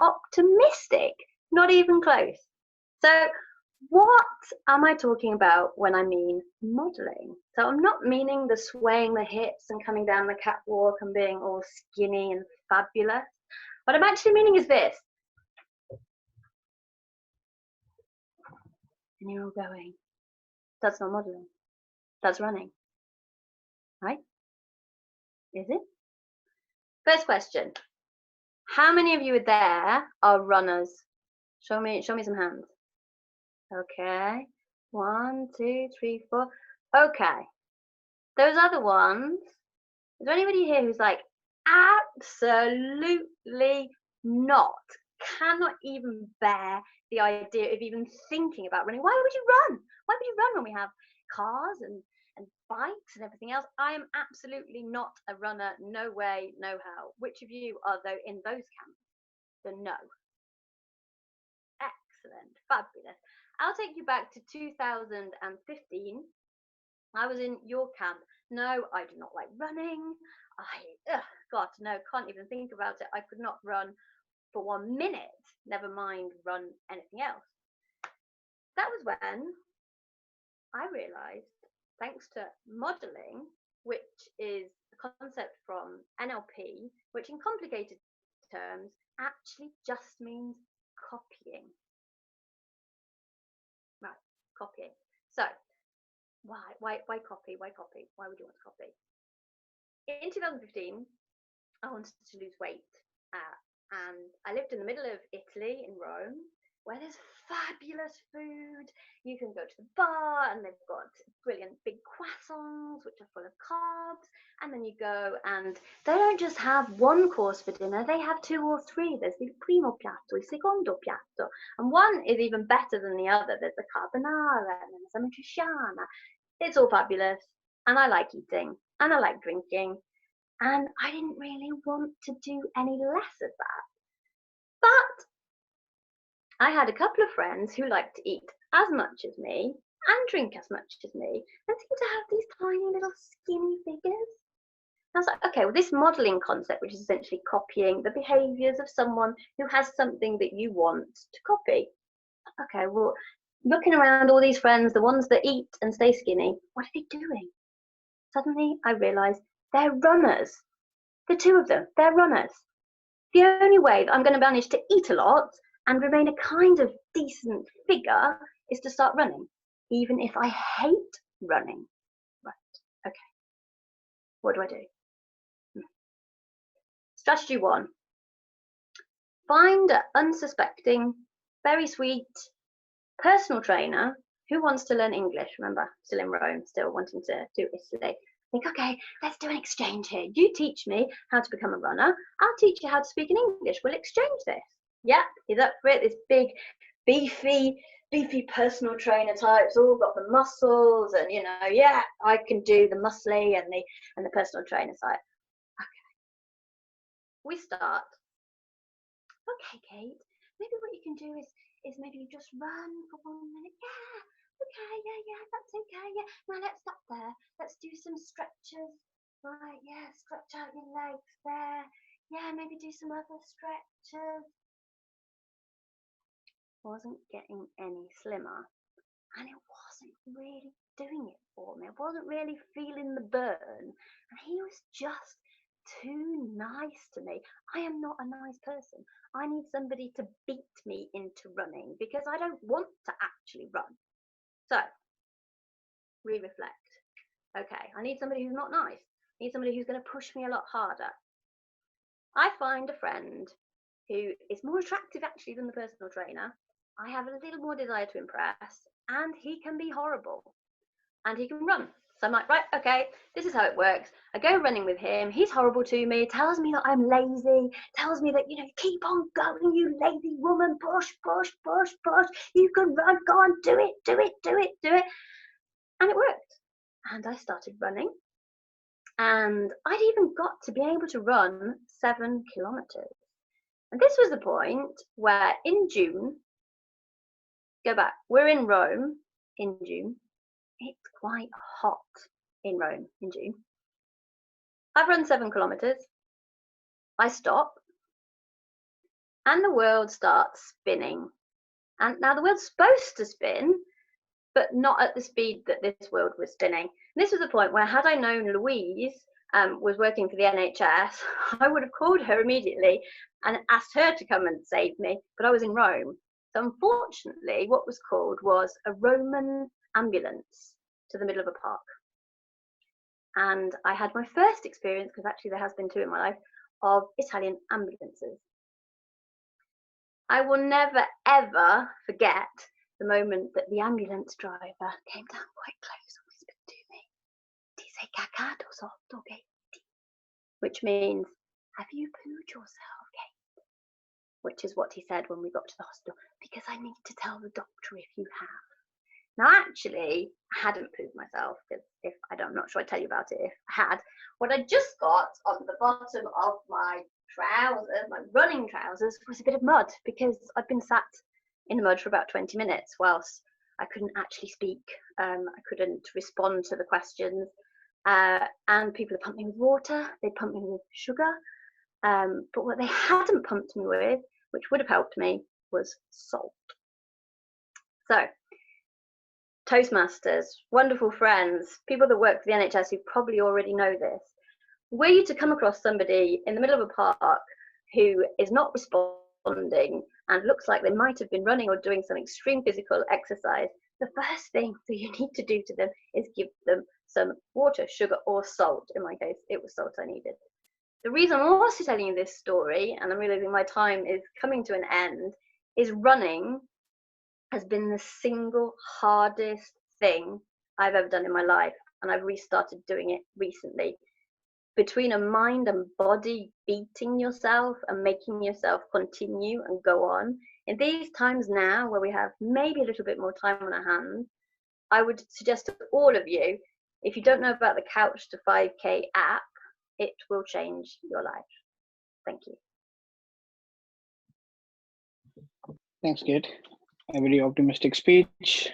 optimistic, not even close. So what am I talking about when I mean modeling? So I'm not meaning the swaying the hips and coming down the catwalk and being all skinny and fabulous. What I'm actually meaning is this. And you're all going, that's not modeling, that's running, right? Is it? First question, how many of you are there are runners? Show me some hands. Okay, 1, 2, 3, 4. Okay, those other ones, is there anybody here who's like, absolutely not, cannot even bear the idea of even thinking about running? Why would you run? Why would you run when we have cars and bikes and everything else? I am absolutely not a runner, no way, no how. Which of you are though in those camps? The no. Excellent, fabulous. I'll take you back to 2015. I was in your camp. No, I do not like running. God, no, can't even think about it. I could not run for 1 minute, never mind run anything else. That was when I realized, thanks to modeling, which is a concept from NLP, which in complicated terms actually just means copying. Right, copying. So why copy? Why copy? Why would you want to copy? In 2015, I wanted to lose weight, and I lived in the middle of Italy in Rome, where there's fabulous food. You can go to the bar and they've got brilliant big croissants which are full of carbs, and then you go and they don't just have one course for dinner, they have 2 or 3. There's the primo piatto, il secondo piatto, and one is even better than the other. There's the carbonara and then some matriciana. It's all fabulous, and I like eating and I like drinking, and I didn't really want to do any less of that. But I had a couple of friends who liked to eat as much as me and drink as much as me and seemed to have these tiny little skinny figures. I was like, okay, well, this modeling concept, which is essentially copying the behaviors of someone who has something that you want to copy. Okay, well, looking around all these friends, the ones that eat and stay skinny, what are they doing? Suddenly I realized they're runners. The 2 of them, they're runners. The only way that I'm going to manage to eat a lot and remain a kind of decent figure is to start running, even if I hate running. Right, okay. What do I do? Strategy 1. Find an unsuspecting, very sweet personal trainer who wants to learn English. Remember, still in Rome, still wanting to do Italy. Think, okay, let's do an exchange here. You teach me how to become a runner. I'll teach you how to speak in English. We'll exchange this. Yeah, he's up for it. This big, beefy personal trainer types, all got the muscles, and yeah, I can do the muscly and the personal trainer side. Okay, we start. Okay, Kate. Maybe what you can do is maybe you just run for 1 minute. Yeah. Okay, yeah, that's okay, yeah. Now let's stop there. Let's do some stretches. Right, yeah, stretch out your legs there. Yeah, maybe do some other stretches. Wasn't getting any slimmer, and it wasn't really doing it for me. I wasn't really feeling the burn, and he was just too nice to me. I am not a nice person. I need somebody to beat me into running because I don't want to actually run. So, reflect. Okay, I need somebody who's not nice. I need somebody who's going to push me a lot harder. I find a friend who is more attractive actually than the personal trainer. I have a little more desire to impress, and he can be horrible. And he can run. So I'm like, right, okay, this is how it works. I go running with him. He's horrible to me, tells me that I'm lazy, tells me that, keep on going, you lazy woman, push, push, push, push. You can run, go on, do it, do it, do it, do it. And it worked. And I started running. And I'd even got to be able to run 7 kilometers. And this was the point where in June, go back, we're in Rome in June. It's quite hot in Rome in June. I've run 7 kilometers. I stop. and the world starts spinning. And now the world's supposed to spin, but not at the speed that this world was spinning. And this was the point where, had I known Louise was working for the NHS, I would have called her immediately and asked her to come and save me, but I was in Rome. So unfortunately, what was called was a Roman ambulance to the middle of a park. And I had my first experience, because actually there has been 2 in my life, of Italian ambulances. I will never, ever forget the moment that the ambulance driver came down quite close and whispered to me, "Ti sei cagato sotto, Kate?" Which means, "Have you pooed yourself, Kate?" Which is what he said when we got to the hospital, because I need to tell the doctor if you have. Now, actually, I hadn't pooed myself, because I'm not sure I'd tell you about it if I had. What I just got on the bottom of my trousers, my running trousers, was a bit of mud, because I'd been sat in the mud for about 20 minutes whilst I couldn't actually speak. I couldn't respond to the questions. And people had pumped me with water, they pumped me with sugar. But what they hadn't pumped me with, which would have helped me, was salt. So, Toastmasters, wonderful friends, people that work for the NHS who probably already know this. Were you to come across somebody in the middle of a park who is not responding and looks like they might have been running or doing some extreme physical exercise, the first thing that you need to do to them is give them some water, sugar, or salt. In my case, it was salt I needed. The reason I'm also telling you this story, and I'm realizing my time is coming to an end, is running has been the single hardest thing I've ever done in my life, and I've restarted doing it recently. Between a mind and body beating yourself and making yourself continue and go on, in these times now where we have maybe a little bit more time on our hands, I would suggest to all of you, if you don't know about the Couch to 5K app, it will change your life. Thank you. Thanks, Kate. A very optimistic speech.